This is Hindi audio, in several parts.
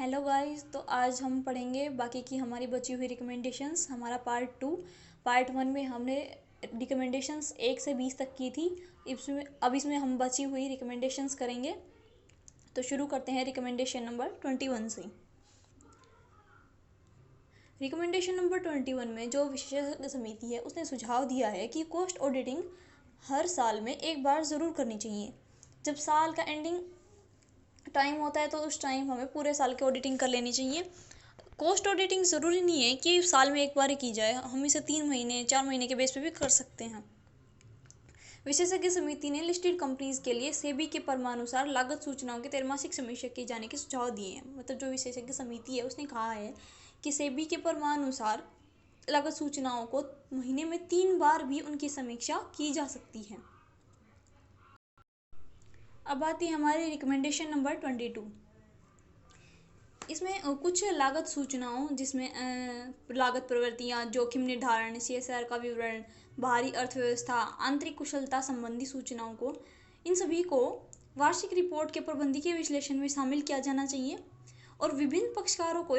हेलो गाइस, तो आज हम पढ़ेंगे बाकी की हमारी बची हुई रिकमेंडेशंस। हमारा पार्ट 1 में हमने रिकमेंडेशंस 1 से 20 तक की थी। इसमें हम बची हुई रिकमेंडेशंस करेंगे। तो शुरू करते हैं रिकमेंडेशन नंबर 21 से। रिकमेंडेशन नंबर 21 में जो विशेषज्ञ समिति है उसने सुझाव दिया है कि कॉस्ट ऑडिटिंग हर साल में एक बार ज़रूर करनी चाहिए। जब साल का एंडिंग टाइम होता है तो उस टाइम हमें पूरे साल की ऑडिटिंग कर लेनी चाहिए। कॉस्ट ऑडिटिंग ज़रूरी नहीं है कि साल में एक बार ही की जाए, हम इसे 3 महीने 4 महीने के बेस पे भी कर सकते हैं। विशेषज्ञ समिति ने लिस्टेड कंपनीज के लिए सेबी के परमानुसार लागत सूचनाओं की त्रैमासिक समीक्षा की जाने के सुझाव दिए हैं। मतलब जो विशेषज्ञ समिति है उसने कहा है कि सेबी के परमानुसार लागत सूचनाओं को महीने में 3 बार भी उनकी समीक्षा की जा सकती है। अब आती है हमारी रिकमेंडेशन नंबर 22। इसमें कुछ लागत सूचनाओं जिसमें लागत प्रवृत्तियां, जोखिम निर्धारण, CSR का विवरण, बाहरी अर्थव्यवस्था, आंतरिक कुशलता संबंधी सूचनाओं को, इन सभी को वार्षिक रिपोर्ट के प्रबंधकीय विश्लेषण में शामिल किया जाना चाहिए और विभिन्न पक्षकारों को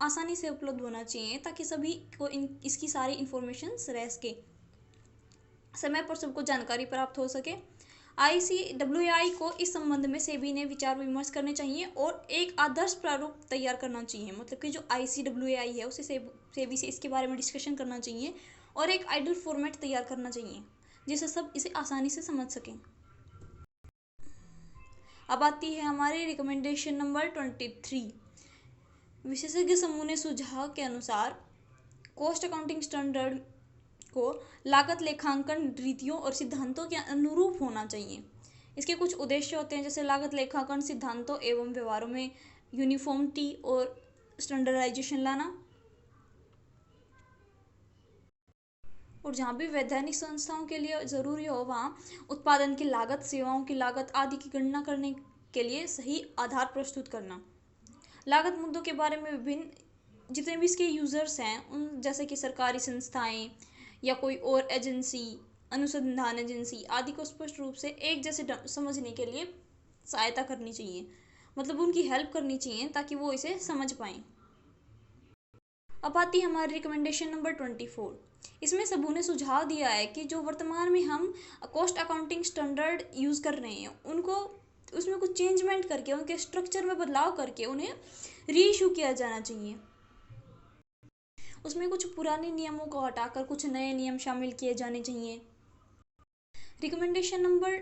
आसानी से उपलब्ध होना चाहिए ताकि सभी को इसकी सारी इन्फॉर्मेशन रह सके, समय पर सबको जानकारी प्राप्त हो सके। ICWAI को इस संबंध में सेबी ने विचार विमर्श करने चाहिए और एक आदर्श प्रारूप तैयार करना चाहिए। मतलब कि जो ICWAI है उसे सेबी से इसके बारे में डिस्कशन करना चाहिए और एक आइडियल फॉर्मेट तैयार करना चाहिए जिससे सब इसे आसानी से समझ सकें। अब आती है हमारी रिकमेंडेशन नंबर 23। विशेषज्ञ समूह ने सुझाव के अनुसार कॉस्ट अकाउंटिंग स्टैंडर्ड को लागत लेखांकन रीतियों और सिद्धांतों के अनुरूप होना चाहिए। इसके कुछ उद्देश्य होते हैं जैसे लागत लेखांकन सिद्धांतों एवं व्यवहारों में यूनिफॉर्मिटी और स्टैंडर्डाइजेशन लाना, और जहाँ भी वैधानिक संस्थाओं के लिए ज़रूरी हो वहाँ उत्पादन की लागत, सेवाओं की लागत आदि की गणना करने के लिए सही आधार प्रस्तुत करना। लागत मुद्दों के बारे में विभिन्न जितने भी इसके यूज़र्स हैं उन जैसे कि सरकारी संस्थाएं या कोई और एजेंसी, अनुसंधान एजेंसी आदि को स्पष्ट रूप से एक जैसे समझने के लिए सहायता करनी चाहिए। मतलब उनकी हेल्प करनी चाहिए ताकि वो इसे समझ पाएँ। अब आती है हमारी रिकमेंडेशन नंबर 24। इसमें सबू ने सुझाव दिया है कि जो वर्तमान में हम कॉस्ट अकाउंटिंग स्टैंडर्ड यूज़ कर रहे हैं उनको उसमें कुछ चेंजमेंट करके, उनके स्ट्रक्चर में बदलाव करके उन्हें रीइशू किया जाना चाहिए। उसमें कुछ पुराने नियमों को हटाकर कुछ नए नियम शामिल किए जाने चाहिए। रिकमेंडेशन नंबर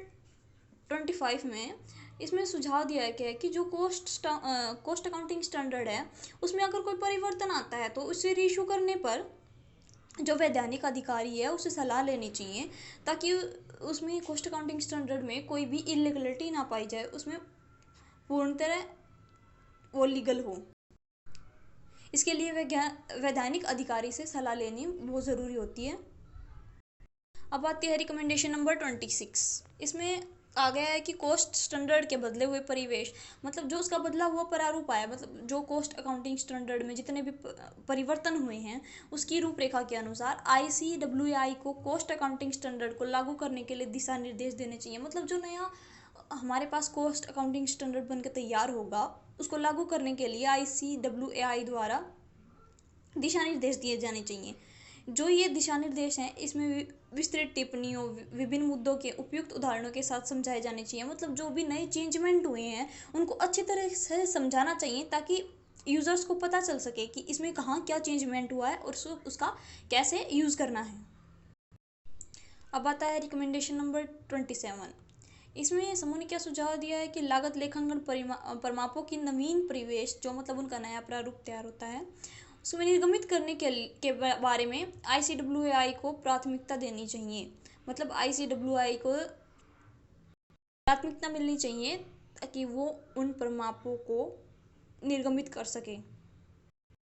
25 में इसमें सुझाव दिया गया है कि जो कॉस्ट अकाउंटिंग स्टैंडर्ड है उसमें अगर कोई परिवर्तन आता है तो उसे रीइशू करने पर जो वैधानिक अधिकारी है उसे सलाह लेनी चाहिए ताकि उसमें कॉस्ट अकाउंटिंग स्टैंडर्ड में कोई भी इलीगलिटी ना पाई जाए, उसमें पूर्ण तरह वो लीगल हो। इसके लिए वैधानिक अधिकारी से सलाह लेनी बहुत ज़रूरी होती है। अब आती है रिकमेंडेशन नंबर 26। इसमें आ गया है कि कॉस्ट स्टैंडर्ड के बदले हुए परिवेश, मतलब जो उसका बदला हुआ प्रारूप आया, मतलब जो कॉस्ट अकाउंटिंग स्टैंडर्ड में जितने भी परिवर्तन हुए हैं उसकी रूपरेखा के अनुसार ICWAI को कॉस्ट अकाउंटिंग स्टैंडर्ड को लागू करने के लिए दिशा निर्देश देने चाहिए। मतलब जो नया हमारे पास कॉस्ट अकाउंटिंग स्टैंडर्ड बनकर तैयार होगा उसको लागू करने के लिए ICWAI द्वारा दिशा निर्देश दिए जाने चाहिए। जो ये दिशा निर्देश हैं इसमें विस्तृत टिप्पणियों, विभिन्न मुद्दों के उपयुक्त उदाहरणों के साथ समझाए जाने चाहिए। मतलब जो भी नए चेंजमेंट हुए हैं उनको अच्छी तरह से समझाना चाहिए ताकि यूज़र्स को पता चल सके कि इसमें कहाँ क्या चेंजमेंट हुआ है और उसका कैसे यूज़ करना है। अब आता है रिकमेंडेशन नंबर 27। इसमें समूह ने क्या सुझाव दिया है कि लागत लेखांकन परिमापों की नवीन परिवेश, जो मतलब उनका नया प्रारूप तैयार होता है, उसमें निर्गमित करने के बारे में ICWAI को प्राथमिकता देनी चाहिए। मतलब ICWAI को प्राथमिकता मिलनी चाहिए ताकि वो उन परिमापों को निर्गमित कर सके।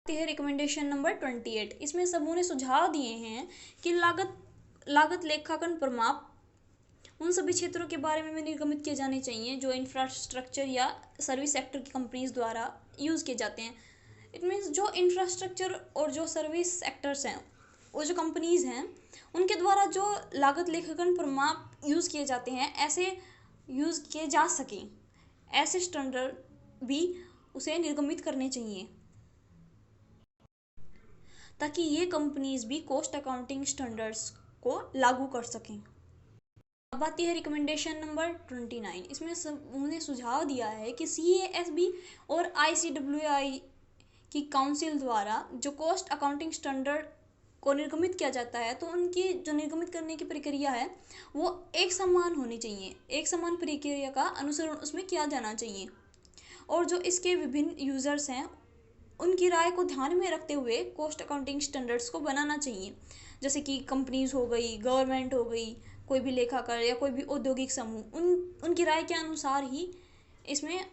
है रिकमेंडेशन नंबर 28। इसमें समूह ने सुझाव दिए हैं कि लागत लेखांकन परिमाप उन सभी क्षेत्रों के बारे में निर्गमित किए जाने चाहिए जो इंफ्रास्ट्रक्चर या सर्विस सेक्टर की कंपनीज द्वारा यूज़ किए जाते हैं। इट मीन्स जो इंफ्रास्ट्रक्चर और जो सर्विस सेक्टर्स हैं, वो जो कंपनीज हैं उनके द्वारा जो लागत लेखांकन परिमाप यूज़ किए जाते हैं, ऐसे यूज़ किए जा सकें, ऐसे स्टैंडर्ड भी उसे निर्गमित करने चाहिए, ताकि ये कंपनीज भी कॉस्ट अकाउंटिंग स्टैंडर्ड्स को लागू कर सकें। अब आती है रिकमेंडेशन नंबर 29। इसमें उन्होंने सुझाव दिया है कि CASB और ICWI की काउंसिल द्वारा जो कॉस्ट अकाउंटिंग स्टैंडर्ड को निर्गमित किया जाता है, तो उनकी जो निर्गमित करने की प्रक्रिया है वो एक समान होनी चाहिए, एक समान प्रक्रिया का अनुसरण उसमें किया जाना चाहिए। और जो इसके विभिन्न यूज़र्स हैं उनकी राय को ध्यान में रखते हुए कॉस्ट अकाउंटिंग स्टैंडर्ड्स को बनाना चाहिए, जैसे कि कंपनीज हो गई, गवर्नमेंट हो गई, कोई भी लेखाकार या कोई भी औद्योगिक समूह, उनकी राय के अनुसार ही इसमें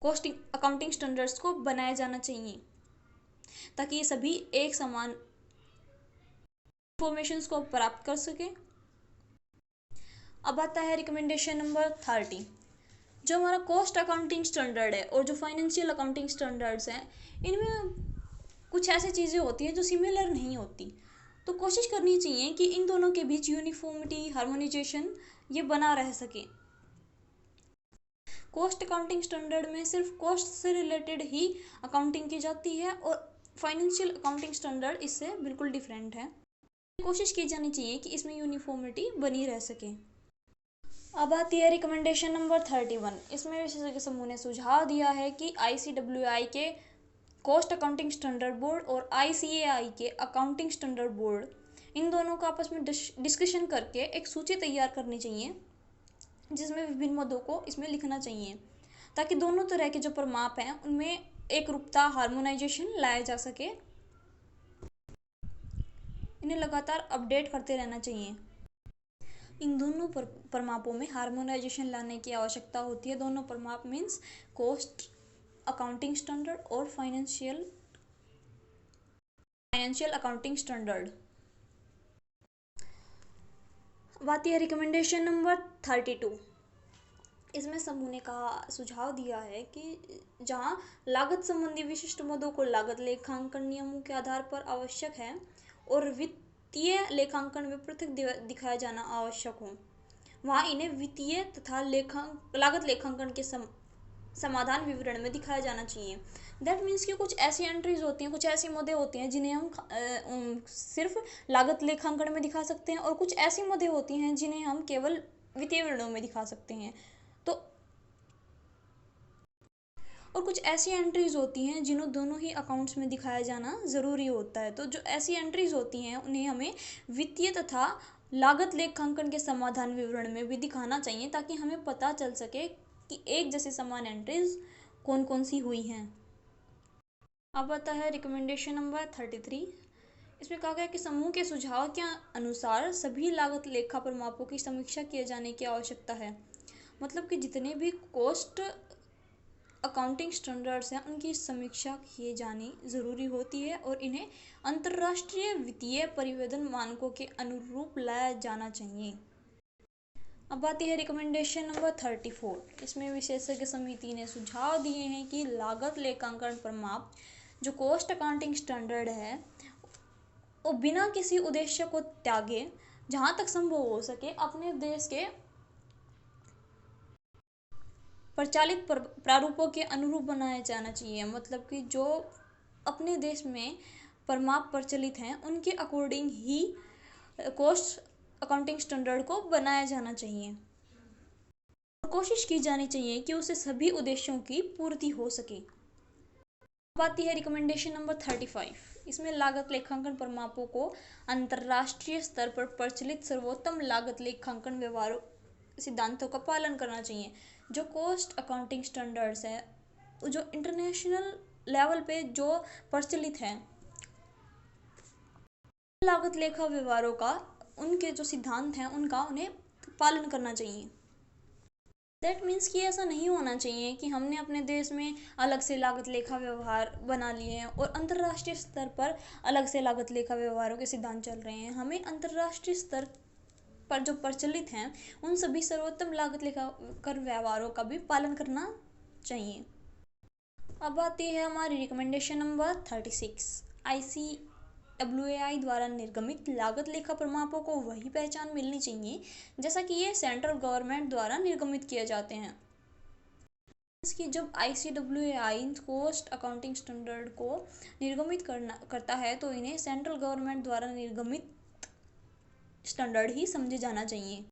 कॉस्टिंग अकाउंटिंग स्टैंडर्ड्स को बनाया जाना चाहिए, ताकि ये सभी एक समान इंफॉर्मेशंस को प्राप्त कर सके। अब आता है रिकमेंडेशन नंबर 30। जो हमारा कॉस्ट अकाउंटिंग स्टैंडर्ड है और जो फाइनेंशियल अकाउंटिंग स्टैंडर्ड्स हैं, इनमें कुछ ऐसी चीज़ें होती हैं जो सिमिलर नहीं होती, तो कोशिश करनी चाहिए कि इन दोनों के बीच यूनिफॉर्मिटी, हार्मोनाइजेशन ये बना रह सके। कॉस्ट अकाउंटिंग स्टैंडर्ड में सिर्फ कॉस्ट से रिलेटेड ही अकाउंटिंग की जाती है और फाइनेंशियल अकाउंटिंग स्टैंडर्ड इससे बिल्कुल डिफरेंट है। कोशिश की जानी चाहिए कि इसमें यूनिफॉर्मिटी बनी रह सके। अब आती है रिकमेंडेशन नंबर 31। इसमें विशेषज्ञ समूह ने सुझाव दिया है कि ICWI के कॉस्ट अकाउंटिंग स्टैंडर्ड बोर्ड और ICAI के अकाउंटिंग स्टैंडर्ड बोर्ड, इन दोनों का आपस में डिस्कशन करके एक सूची तैयार करनी चाहिए, जिसमें विभिन्न मुद्दों को इसमें लिखना चाहिए, ताकि दोनों तरह के जो प्रमाप हैं उनमें एक रूपता, हार्मोनाइजेशन लाया जा सके। इन्हें लगातार अपडेट करते रहना चाहिए। इन दोनों प्रमापों में हार्मोनाइजेशन लाने की आवश्यकता होती है। दोनों प्रमाप मीन्स कॉस्ट अकाउंटिंग स्टैंडर्ड और फाइनेंशियल अकाउंटिंग स्टैंडर्ड। बात यह रिकमेंडेशन नंबर 32। इसमें समूह ने कहा, सुझाव दिया है कि जहां लागत संबंधी विशिष्ट मुद्दों को लागत लेखांकन नियमों के आधार पर आवश्यक है और वित्तीय लेखांकन में पृथक दिखाया जाना आवश्यक हो, वहाँ इन्हें वित्तीय तथा लागत लेखांकन के समाधान विवरण में दिखाया जाना चाहिए। दैट मीन्स कि कुछ ऐसी एंट्रीज होती हैं, कुछ ऐसे मुद्दे होते हैं जिन्हें हम सिर्फ लागत लेखांकन में दिखा सकते हैं, और कुछ ऐसी मुद्दे होती हैं जिन्हें हम केवल वित्तीय विवरणों में दिखा सकते हैं। तो और कुछ ऐसी एंट्रीज होती हैं जिन्हें दोनों ही अकाउंट्स में दिखाया जाना ज़रूरी होता है। तो जो ऐसी एंट्रीज होती हैं उन्हें हमें वित्तीय तथा लागत लेखांकन के समाधान विवरण में भी दिखाना चाहिए, ताकि हमें पता चल सके कि एक जैसे समान एंट्रीज कौन कौन सी हुई हैं। अब आता है रिकमेंडेशन नंबर 33। इसमें कहा गया कि समूह के सुझाव के अनुसार सभी लागत लेखा प्रमापों की समीक्षा किए जाने की आवश्यकता है। मतलब कि जितने भी कॉस्ट अकाउंटिंग स्टैंडर्ड्स हैं उनकी समीक्षा किए जानी ज़रूरी होती है और इन्हें अंतर्राष्ट्रीय वित्तीय परिवेदन मानकों के अनुरूप लाया जाना चाहिए। अब आती है रिकमेंडेशन नंबर 34। इसमें विशेषज्ञ समिति ने सुझाव दिए हैं कि लागत लेखांकन प्रमाप जो कॉस्ट अकाउंटिंग स्टैंडर्ड है वो बिना किसी उद्देश्य को त्यागे जहाँ तक संभव हो सके अपने देश के प्रचलित प्रारूपों के अनुरूप बनाया जाना चाहिए। मतलब कि जो अपने देश में प्रमाप प्रचलित हैं उनके अकॉर्डिंग ही कॉस्ट अकाउंटिंग स्टैंडर्ड को बनाया जाना चाहिए और कोशिश की जानी चाहिए कि उससे सभी उद्देश्यों की पूर्ति हो सके। अब आती है रिकमेंडेशन नंबर 35। इसमें लागत लेखांकन प्रमापों को अंतर्राष्ट्रीय स्तर पर प्रचलित सर्वोत्तम लागत लेखांकन व्यवहारों सिद्धांतों का पालन करना चाहिए। जो कॉस्ट अकाउंटिंग स्टैंडर्ड्स है जो इंटरनेशनल लेवल पे जो प्रचलित हैं, लागत लेखा व्यवहारों का उनके जो सिद्धांत हैं उनका उन्हें पालन करना चाहिए। दैट मीन्स कि ऐसा नहीं होना चाहिए कि हमने अपने देश में अलग से लागत लेखा व्यवहार बना लिए हैं और अंतर्राष्ट्रीय स्तर पर अलग से लागत लेखा व्यवहारों के सिद्धांत चल रहे हैं। हमें अंतर्राष्ट्रीय स्तर पर जो प्रचलित हैं उन सभी सर्वोत्तम लागत लेखांकन व्यवहारों का भी पालन करना चाहिए। अब आती है हमारी रिकमेंडेशन नंबर 36। ICWAI द्वारा निर्गमित लागत लेखा प्रमापों को वही पहचान मिलनी चाहिए जैसा कि ये सेंट्रल गवर्नमेंट द्वारा निर्गमित किए जाते हैं। कि जब ICWAI कॉस्ट अकाउंटिंग स्टैंडर्ड को निर्गमित करता है तो इन्हें सेंट्रल गवर्नमेंट द्वारा निर्गमित स्टैंडर्ड ही समझे जाना चाहिए।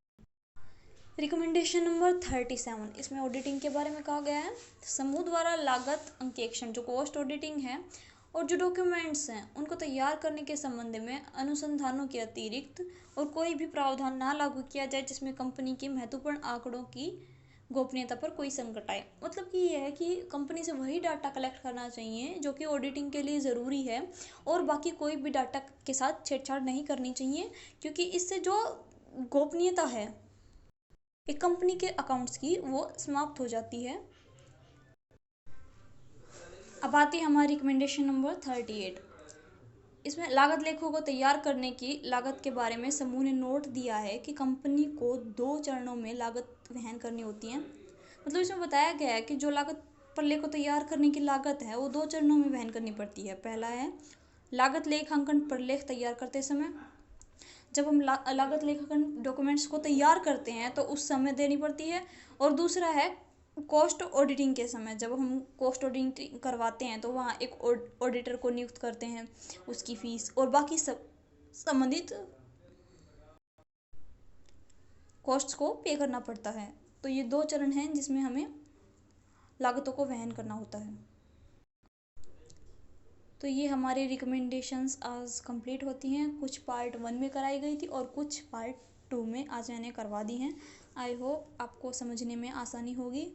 रिकमेंडेशन नंबर 37, इसमें ऑडिटिंग के बारे में कहा गया है। समूह द्वारा लागत अंकेक्षण जो कॉस्ट ऑडिटिंग है और जो डॉक्यूमेंट्स हैं उनको तैयार करने के संबंध में अनुसंधानों के अतिरिक्त और कोई भी प्रावधान ना लागू किया जाए जिसमें कंपनी के महत्वपूर्ण आंकड़ों की गोपनीयता पर कोई संकट आए। मतलब कि यह है कि कंपनी से वही डाटा कलेक्ट करना चाहिए जो कि ऑडिटिंग के लिए ज़रूरी है और बाकी कोई भी डाटा के साथ छेड़छाड़ नहीं करनी चाहिए, क्योंकि इससे जो गोपनीयता है एक कंपनी के अकाउंट्स की वो समाप्त हो जाती है। अब आती है हमारी रिकमेंडेशन नंबर 38। इसमें लागत लेखों को तैयार करने की लागत के बारे में समूह ने नोट दिया है कि कंपनी को 2 चरणों में लागत वहन करनी होती है। मतलब इसमें बताया गया है कि जो लागत प्रलेख को तैयार करने की लागत है वो 2 चरणों में वहन करनी पड़ती है। पहला है लागत लेखांकन प्रलेख तैयार करते समय, जब हम लागत लेखांकन डॉक्यूमेंट्स को तैयार करते हैं तो उस समय देनी पड़ती है। और दूसरा है कॉस्ट ऑडिटिंग के समय, जब हम कॉस्ट ऑडिटिंग करवाते हैं तो वहाँ एक ऑडिटर को नियुक्त करते हैं, उसकी फीस और बाकी सब संबंधित कॉस्ट्स को पे करना पड़ता है। तो ये 2 चरण हैं जिसमें हमें लागतों को वहन करना होता है। तो ये हमारी रिकमेंडेशंस आज कंप्लीट होती हैं। कुछ पार्ट 1 में कराई गई थी और कुछ पार्ट 2 में आज मैंने करवा दी हैं। आई होप आपको समझने में आसानी होगी।